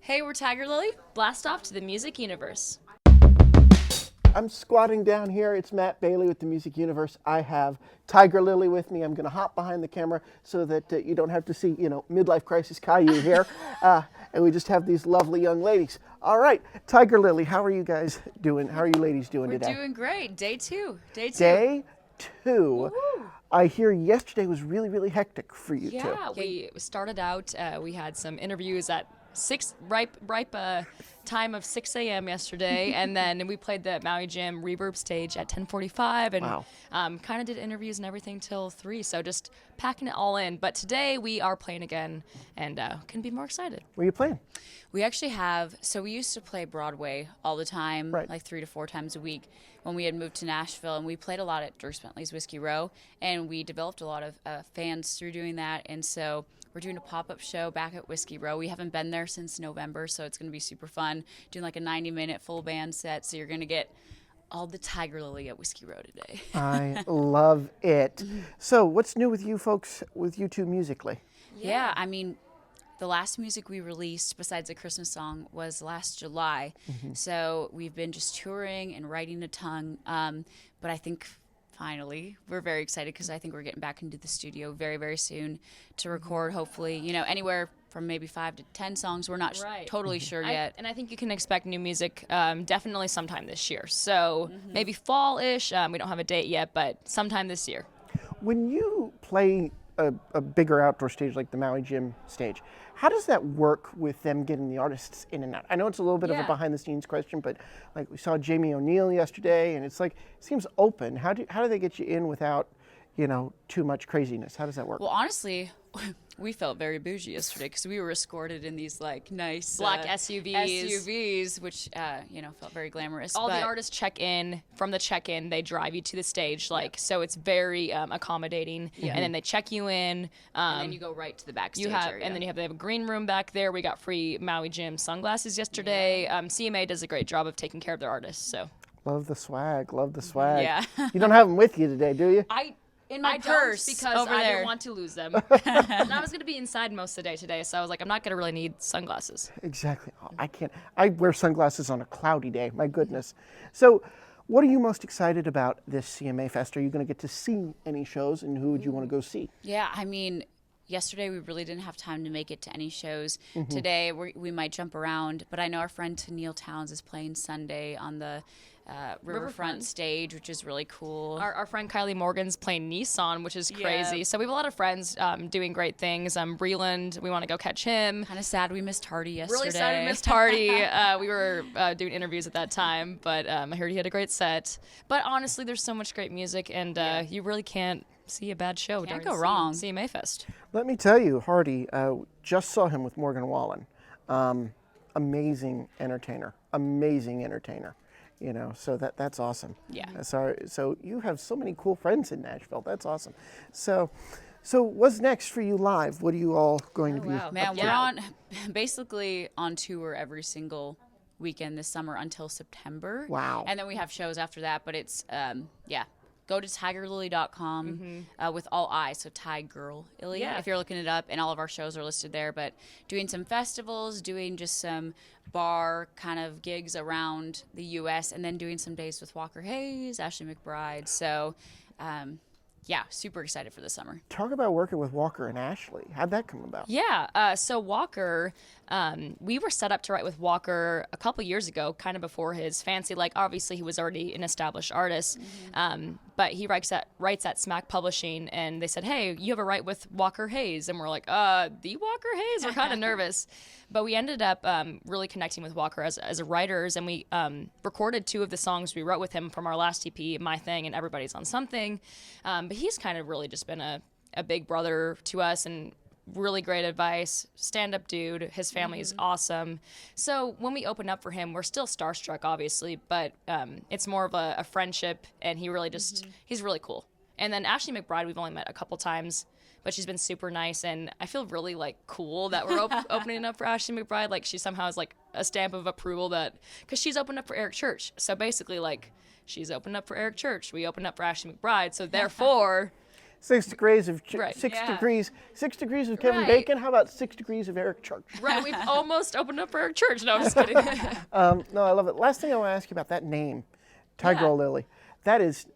Hey, we're Tigirlily. Blast off to the music universe. I'm squatting down here. It's Matt Bailey with the Music Universe. I have Tigirlily with me. I'm going to hop behind the camera so that you don't have to see, midlife crisis Caillou here. And we just have these lovely young ladies. All right, Tigirlily, how are you guys doing? How are you ladies doing We're today? doing great. Day two. Day two. Woo-hoo. I hear yesterday was really, really hectic for you two. Yeah, we started out, we had some interviews at ripe time of 6 a.m. yesterday, and then we played the Maui Gym Reverb stage at 10:45, and Wow. kind of did interviews and everything till 3, so just packing it all in. But today we are playing again, and couldn't be more excited. Where are you playing? We actually have, so we used to play Broadway all the time, Right. like 3 to 4 times a week when we had moved to Nashville, and we played a lot at Dierks Bentley's Whiskey Row, and we developed a lot of fans through doing that, and so we're doing a pop-up show back at Whiskey Row. We haven't been there since November, so it's going to be super fun, doing like a 90-minute full band set, so you're going to get all the Tigirlily at Whiskey Row today. I love it. So what's new with you folks, with you two musically? Yeah, I mean, the last music we released, besides a Christmas song, was last July. So we've been just touring and writing a ton. But I think finally we're very excited because I think we're getting back into the studio very, very soon to record, hopefully, anywhere from maybe 5 to 10 songs. We're not Right. totally sure yet. And I think you can expect new music definitely sometime this year. So maybe fall-ish. We don't have a date yet, but sometime this year. When you play a bigger outdoor stage like the Maui Gym stage, how does that work with them getting the artists in and out? I know it's a little bit of a Yeah. behind the scenes question, but like we saw Jamie O'Neill yesterday, and it's like it seems open. How do they get you in without too much craziness? How does that work? Well, honestly, we felt very bougie yesterday because we were escorted in these like nice Black SUVs. SUVs, which felt very glamorous. All the but- artists check in. From the check-in, they drive you to the stage, so it's very accommodating. And then they check you in. and then you go right to the backstage area. And then they have a green room back there. We got free Maui Gym sunglasses yesterday. CMA does a great job of taking care of their artists. So Love the swag. Love the swag. Yeah. You don't have them with you today, do you? in my I purse don't because over I there. didn't want to lose them. And I was going to be inside most of the day today, so I was like, I'm not going to really need sunglasses. Exactly. Oh, I can't. I wear sunglasses on a cloudy day. My goodness. So, what are you most excited about this CMA Fest? Are you going to get to see any shows, and who would you want to go see? Yeah, I mean, yesterday we really didn't have time to make it to any shows. Today we might jump around, but I know our friend Tennille Towns is playing Sunday on the Riverfront stage, which is really cool. Our friend Kylie Morgan's playing Nissan, which is crazy. Yeah. So we have a lot of friends doing great things. Breland, we want to go catch him. Kind of sad we missed Hardy yesterday. Really sad we missed Hardy. We were doing interviews at that time, but I heard he had a great set. But honestly, there's so much great music, and you really can't see a bad show Can't during go wrong. CMA Fest. Let me tell you, Hardy, just saw him with Morgan Wallen. Amazing entertainer. Amazing entertainer. So that's awesome. Yeah. So you have so many cool friends in Nashville. That's awesome. So what's next for you live? What are you all going to be? wow. Man, Yeah. we're basically on tour every single weekend this summer until September. Wow. And then we have shows after that, but it's, go to tigirlily.com with all I, so Tigirlily, Yeah. if you're looking it up, and all of our shows are listed there. But doing some festivals, doing just some bar kind of gigs around the U.S., and then doing some days with Walker Hayes, Ashley McBride. So, super excited for the summer. Talk about working with Walker and Ashley. How'd that come about? Yeah, so Walker, we were set up to write with Walker a couple years ago, kind of before his fancy. Like, obviously, he was already an established artist, but he writes at Smack Publishing, and they said, hey, you have a write with Walker Hayes. And we're like, the Walker Hayes? We're kind of nervous. But we ended up really connecting with Walker as writers, and we recorded 2 of the songs we wrote with him from our last EP, My Thing and Everybody's on Something. But he's kind of really just been a big brother to us, and really great advice, stand-up dude. His family is awesome. So when we open up for him, we're still starstruck, obviously, but it's more of a friendship, and he really just, he's really cool. And then Ashley McBride, we've only met a couple times, but she's been super nice, and I feel really, cool that we're opening up for Ashley McBride. Like, she somehow has, a stamp of approval because she's opened up for Eric Church. So basically, she's opened up for Eric Church. We opened up for Ashley McBride, so therefore... 6 degrees of Right. 6 Yeah. degrees. 6 degrees of Kevin Right. Bacon. How about 6 degrees of Eric Church? Right, we've almost opened up our church. No, I'm just kidding. No, I love it. Last thing I want to ask you about that name, Tigirlily. That is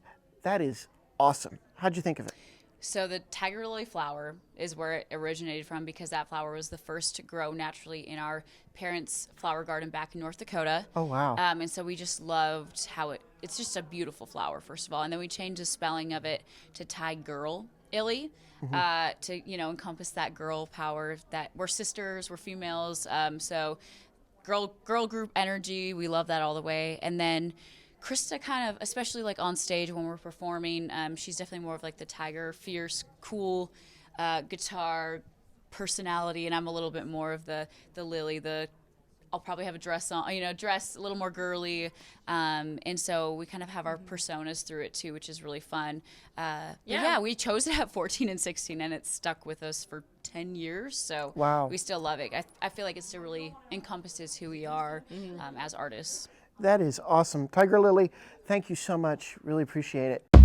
awesome. How'd you think of it? So the Tigirlily flower is where it originated from because that flower was the first to grow naturally in our parents' flower garden back in North Dakota. Oh, wow. And so we just loved how it's just a beautiful flower, first of all. And then we changed the spelling of it to Tigirlily to, encompass that girl power that we're sisters, we're females. So girl group energy, we love that all the way. And then Krista kind of, especially like on stage when we're performing, she's definitely more of like the tiger, fierce, cool guitar personality, and I'm a little bit more of the Lily. I'll probably have a dress on, dress a little more girly, and so we kind of have our personas through it too, which is really fun. Yeah, we chose it at 14 and 16, and it's stuck with us for 10 years. So Wow. we still love it. I feel like it still really encompasses who we are as artists. That is awesome. Tigirlily, thank you so much. Really appreciate it.